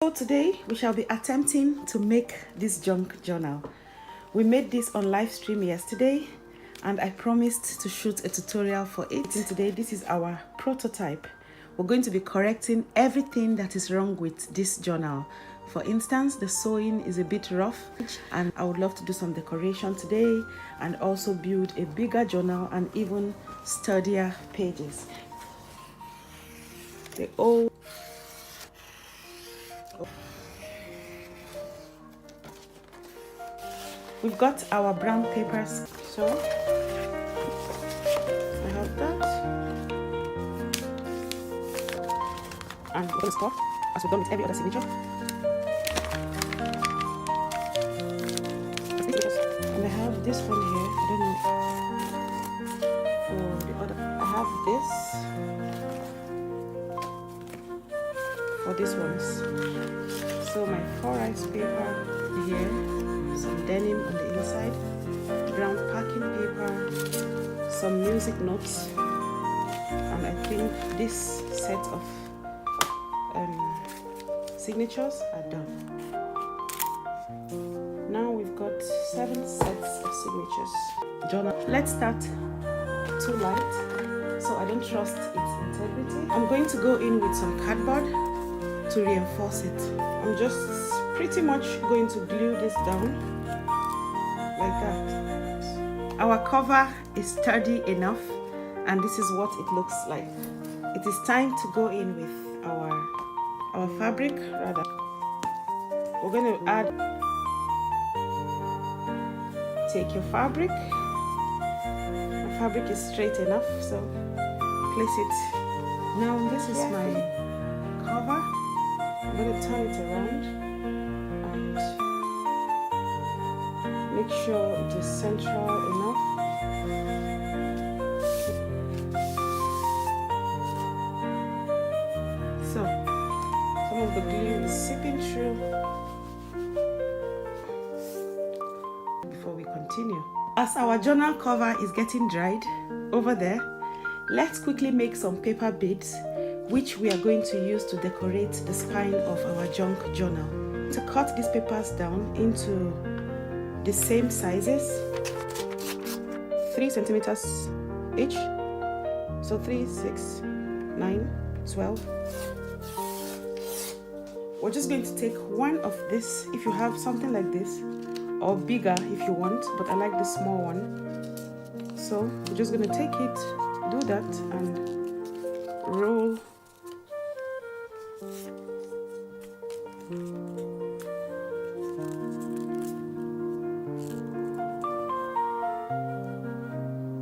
So today we shall be attempting to make this junk journal. We made this on live stream yesterday and I promised to shoot a tutorial for it. And today this is our prototype. We're going to be correcting everything that is wrong with this journal. For instance, the sewing is a bit rough and I would love to do some decoration today and also build a bigger journal and even sturdier pages. We've got our brown papers, so I have that. And we're going to stop as we've done with every other signature. And I have this one here, I don't know. For the other, I have this for these ones. So my 4-ice paper here, some denim on the inside, brown packing paper, some music notes, and I think this set of signatures are done. Now we've got 7 sets of signatures. Journal. Let's start too light, so I don't trust its integrity. I'm going to go in with some cardboard to reinforce it. I'm just pretty much going to glue this down like that. Our cover is sturdy enough and this is what it looks like. It is time to go in with our fabric rather. We're going to add, take your fabric. My fabric is straight enough, so place it. Now this is my cover. I'm going to turn it around and make sure it is central enough. So, some of the glue is seeping through before we continue. As our journal cover is getting dried over there, let's quickly make some paper beads which we are going to use to decorate the spine of our junk journal. To cut these papers down into the same sizes, 3 centimeters each, so 3, 6, 9, 12. We're just going to take one of this if you have something like this, or bigger if you want, but I like the small one. So we're just going to take it, do that, and roll.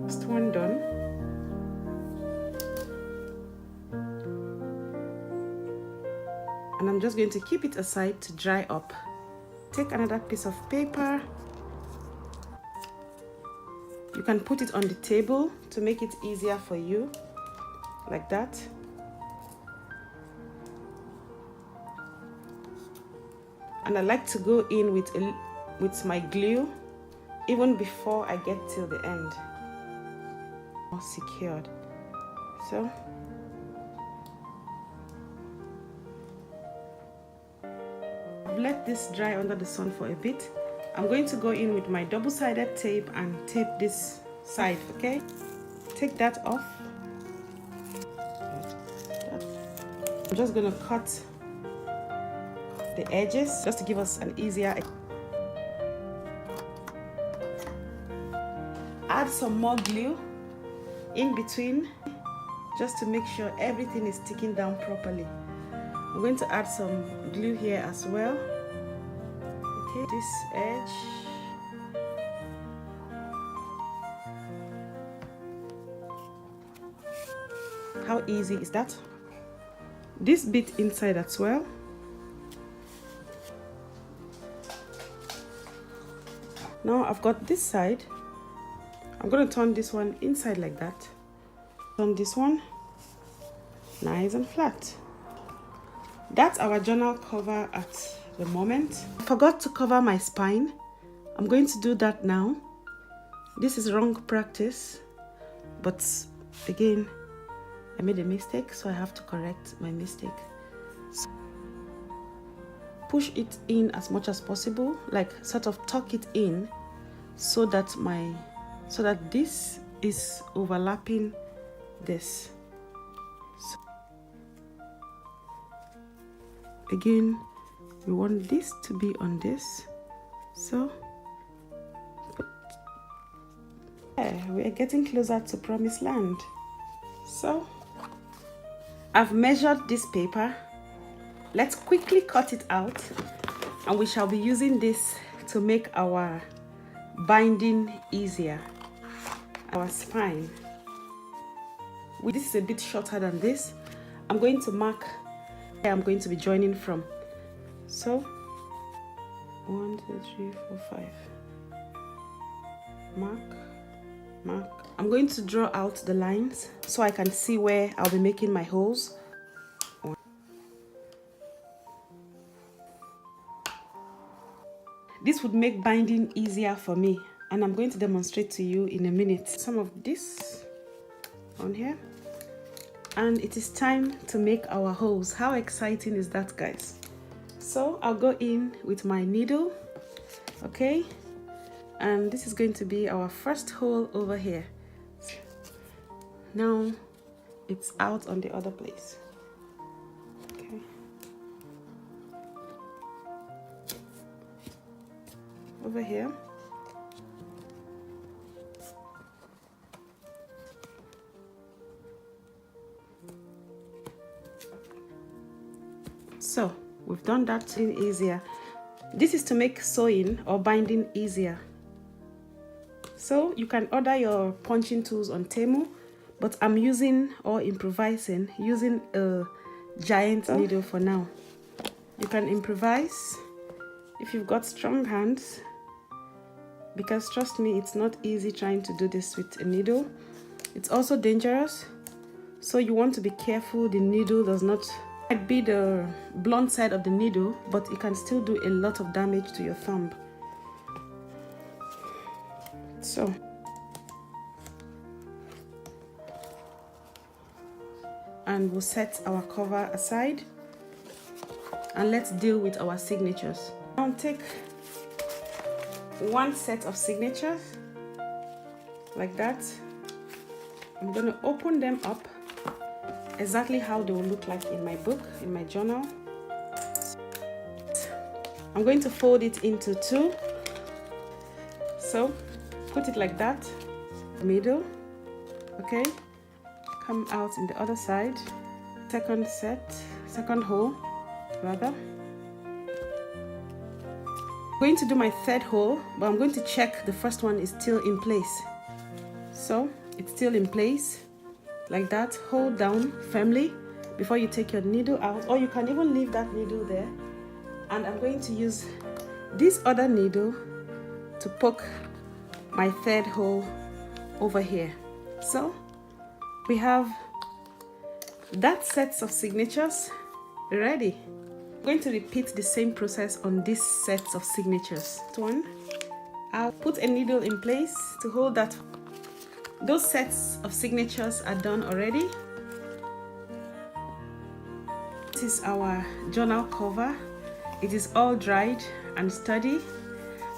First one done. And I'm just going to keep it aside to dry up. Take another piece of paper. You can put it on the table to make it easier for you, like that. And I like to go in with my glue even before I get till the end. More secured. So I've let this dry under the sun for a bit. I'm going to go in with my double-sided tape and tape this side, okay? Take that off. I'm just going to cut the edges just to give us an easier. Add some more glue in between just to make sure everything is sticking down properly. I'm going to add some glue here as well. Okay, this edge. How easy is that? This bit inside as well. Now I've got this side. I'm going to turn this one inside like that. Turn this one nice and flat. That's our journal cover at the moment. I forgot to cover my spine. I'm going to do that now. This is wrong practice, but again, I made a mistake, so I have to correct my mistake. push it in as much as possible, like sort of tuck it in so that this is overlapping this. So again, we want this to be on this, so yeah, we are getting closer to promised land. So I've measured this paper. Let's quickly cut it out, and we shall be using this to make our binding easier, our spine. This is a bit shorter than this. I'm going to mark where I'm going to be joining from. So 1 2 3 4 5, mark. I'm going to draw out the lines so I can see where I'll be making my holes. This would make binding easier for me, and I'm going to demonstrate to you in a minute. Some of this on here, and it is time to make our holes. How exciting is that, guys? So I'll go in with my needle, okay, and this is going to be our first hole over here. Now it's out on the other place. Okay, over here. So we've done that in easier. This is to make sewing or binding easier. So you can order your punching tools on Temu, but I'm using or improvising using a giant needle for now. You can improvise if you've got strong hands, because trust me, it's not easy trying to do this with a needle. It's also dangerous, so you want to be careful the needle does not might be the blunt side of the needle, but it can still do a lot of damage to your thumb. So and we'll set our cover aside, and let's deal with our signatures. I'll take one set of signatures like that. I'm going to open them up exactly how they will look like in my book, in my journal. I'm going to fold it into two. So put it like that, middle, okay, come out in the other side, second hole rather. I'm going to do my third hole, but I'm going to check the first one is still in place. So it's still in place like that. Hold down firmly before you take your needle out, or you can even leave that needle there, and I'm going to use this other needle to poke my third hole over here. So we have that sets of signatures ready. I'm going to repeat the same process on this sets of signatures. One, I'll put a needle in place to hold that. Those sets of signatures are done already. This is our journal cover. It is all dried and sturdy,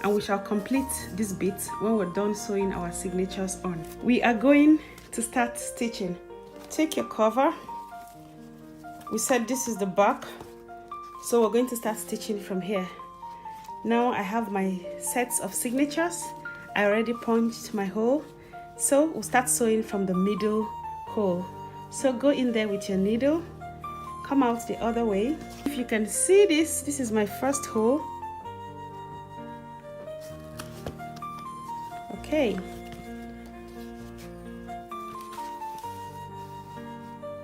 and we shall complete this bit when we're done sewing our signatures on. We are going to start stitching. Take your cover. We said this is the back, so we're going to start stitching from here. Now I have my sets of signatures. I already punched my hole, so we'll start sewing from the middle hole. So go in there with your needle, come out the other way. If you can see this, this is my first hole. Okay,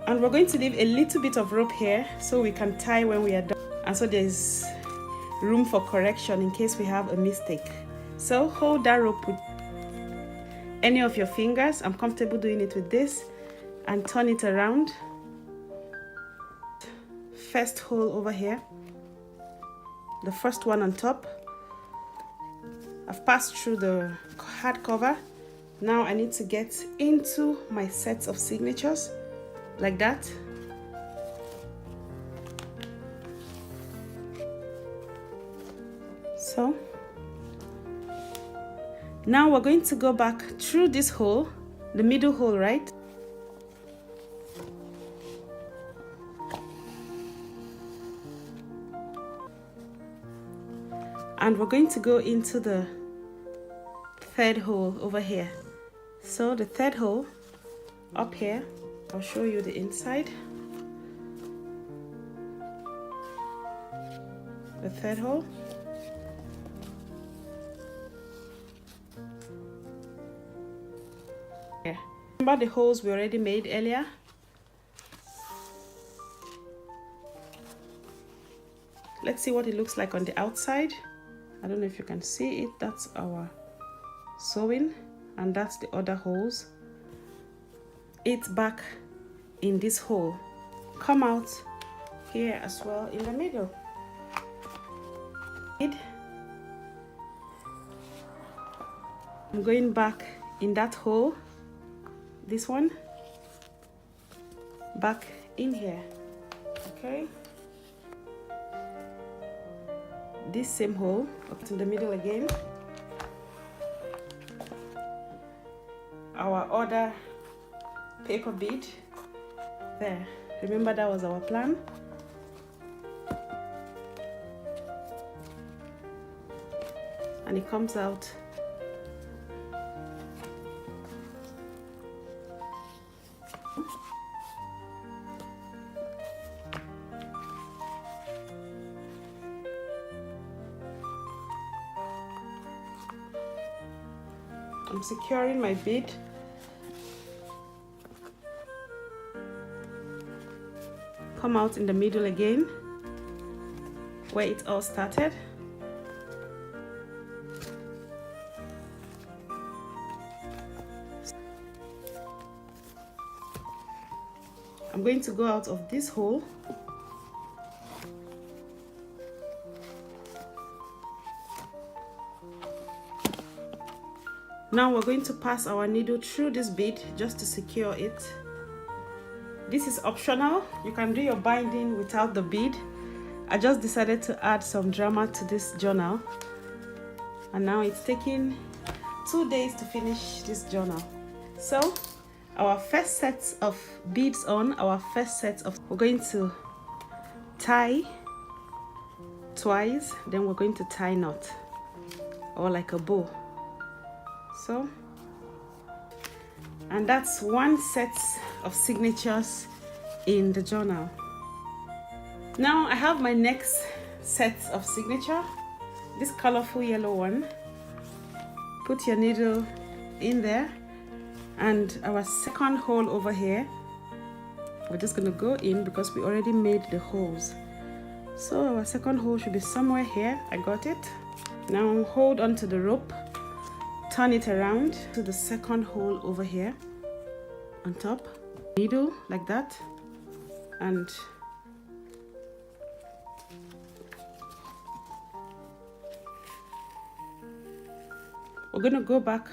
and we're going to leave a little bit of rope here so we can tie when we are done, and so there's room for correction in case we have a mistake. So hold that rope with any of your fingers. I'm comfortable doing it with this, and turn it around. First hole over here, the first one on top. I've passed through the hardcover. Now I need to get into my sets of signatures like that. So now we're going to go back through this hole, the middle hole, right? And we're going to go into the third hole over here. So the third hole up here, I'll show you the inside. The third hole. Yeah. Remember the holes we already made earlier? Let's see what it looks like on the outside. I don't know if you can see it. That's our sewing, and that's the other holes. It's back in this hole. Come out here as well in the middle. I'm going back in that hole, this one, back in here. Okay, this same hole up to the middle again. Our other paper bead there. Remember, that was our plan. And it comes out I'm securing my bead. Come out in the middle again where it all started. I'm going to go out of this hole. Now we're going to pass our needle through this bead just to secure it. This is optional. You can do your binding without the bead. I just decided to add some drama to this journal. And now it's taking 2 days to finish this journal. So our first set of beads on, we're going to tie twice, then we're going to tie knot, or like a bow. So, and that's one set of signatures in the journal. Now I have my next set of signature, this colorful yellow one. Put your needle in there, and our second hole over here, we're just going to go in because we already made the holes. So our second hole should be somewhere here. I got it. Now hold on to the rope, turn it around to the second hole over here on top, needle like that, and we're going to go back.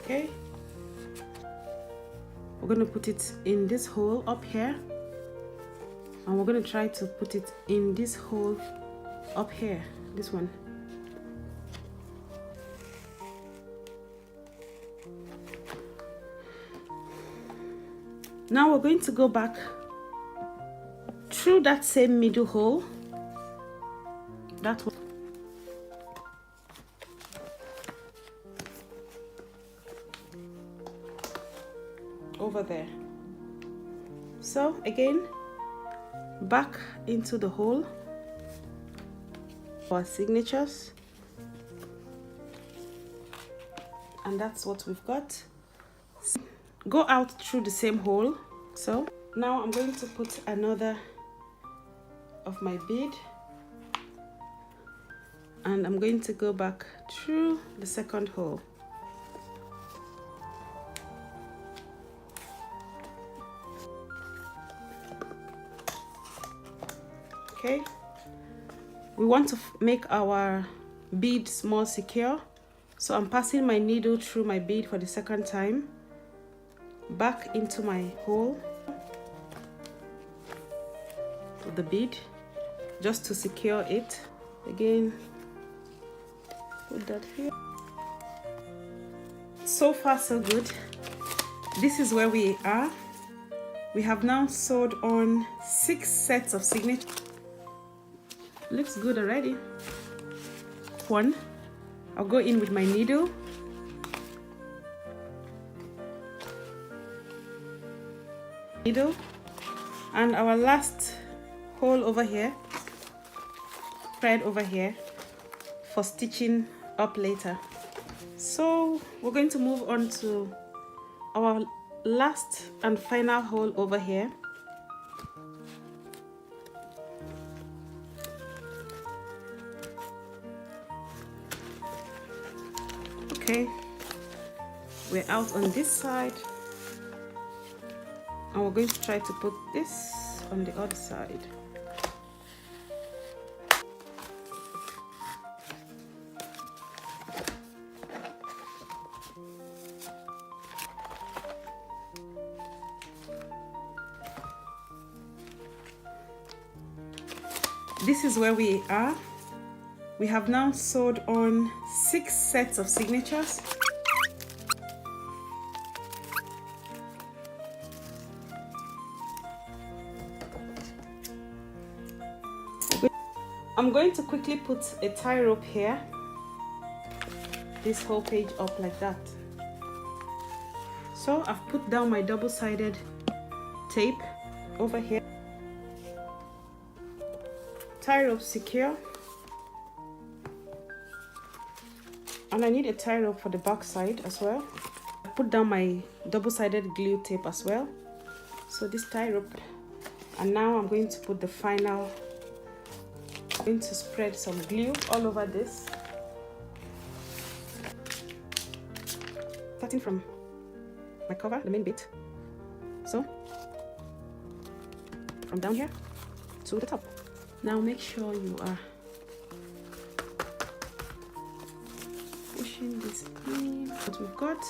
Okay, we're going to put it in this hole up here, and we're going to try to put it in this hole up here, this one. Now we're going to go back through that same middle hole, that one, over there. So again, back into the hole, our signatures, and that's what we've got. Go out through the same hole. So now I'm going to put another of my bead, and I'm going to go back through the second hole. Okay, we want to make our beads more secure, so I'm passing my needle through my bead for the second time, back into my hole, of the bead just to secure it. Again, put that here. So far so good. This is where we are. We have now sewed on 6 sets of signature. Looks good already. One, I'll go in with my needle. And our last hole over here, thread over here for stitching up later. So we're going to move on to our last and final hole over here. Okay, we're out on this side, and we're going to try to put this on the other side. This is where we are. We have now sewed on 6 sets of signatures. I'm going to quickly put a tie rope here, this whole page up like that. So I've put down my double-sided tape over here. Tie rope secure. And I need a tie rope for the back side as well. I put down my double-sided glue tape as well. So this tie rope. And now I'm going to put the final. I'm going to spread some glue all over this. Starting from my cover, the main bit. So, from down here to the top. Now make sure you are pushing this in. What we've got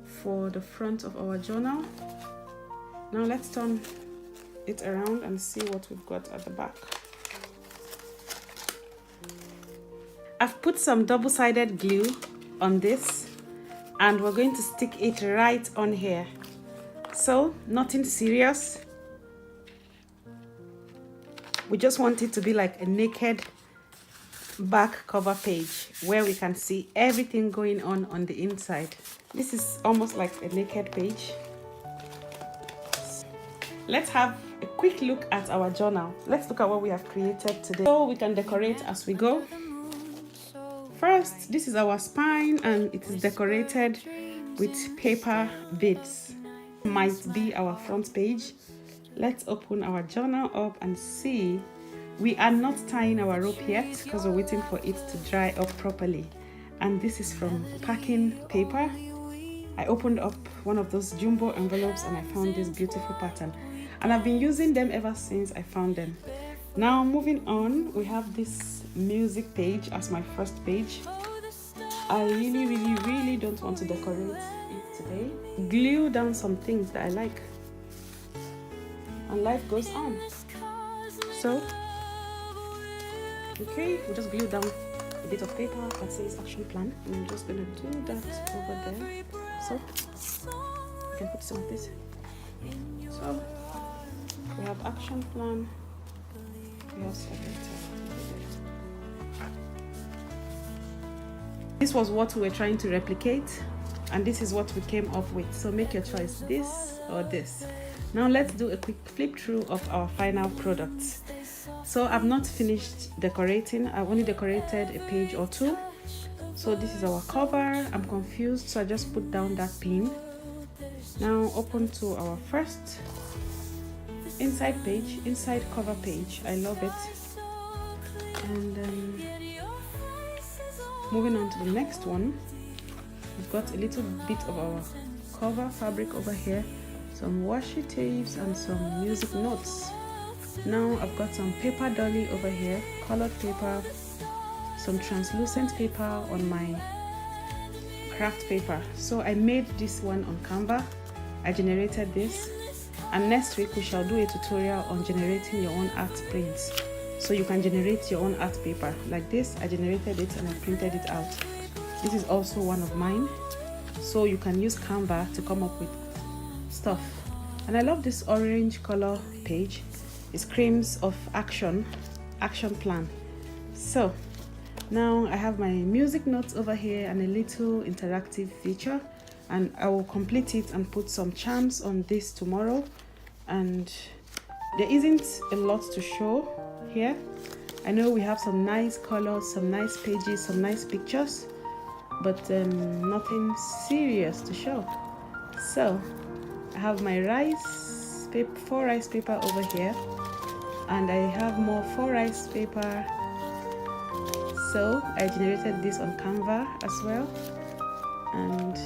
for the front of our journal. Now let's turn it around and see what we've got at the back. I've put some double-sided glue on this, and we're going to stick it right on here. So nothing serious. We just want it to be like a naked back cover page where we can see everything going on the inside. This is almost like a naked page. Let's have a quick look at our journal. Let's look at what we have created today, so we can decorate as we go. First, this is our spine, and it is decorated with paper beads. Might be our front page. Let's open our journal up and see. We are not tying our rope yet because we're waiting for it to dry up properly. And this is from packing paper. I opened up one of those jumbo envelopes and I found this beautiful pattern. And I've been using them ever since I found them. Now moving on, we have this music page as my first page. I really don't want to decorate it today. Glue down some things that I like. And life goes on. So, okay, we just glue down a bit of paper that says action plan, and I'm just gonna do that over there. So, I can put some of this. So, we have action plan. We have this was what we were trying to replicate, and this is what we came up with. So make your choice, this or this. Now let's do a quick flip through of our final products. So I've not finished decorating. I've only decorated a page or two. So this is our cover. I'm confused, so I just put down that pin. Now open to our first inside page, inside cover page. I love it. And moving on to the next one, we've got a little bit of our cover fabric over here, some washi tapes and some music notes. Now I've got some paper dolly over here, colored paper, some translucent paper on my craft paper. So I made this one on Canva. I generated this. And next week we shall do a tutorial on generating your own art prints. So you can generate your own art paper like this. I generated it and I printed it out. This is also one of mine. So you can use Canva to come up with stuff. And I love this orange color page. It screams of action plan. So now I have my music notes over here and a little interactive feature, and I will complete it and put some charms on this tomorrow. And there isn't a lot to show here. I know we have some nice colors, some nice pages, some nice pictures, but nothing serious to show. So I have my rice paper, 4 rice paper over here, and I have more 4 rice paper. So I generated this on Canva as well, and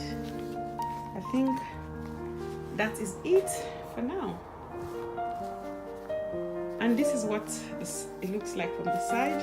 I think that is it for now. And this is what it looks like from the side.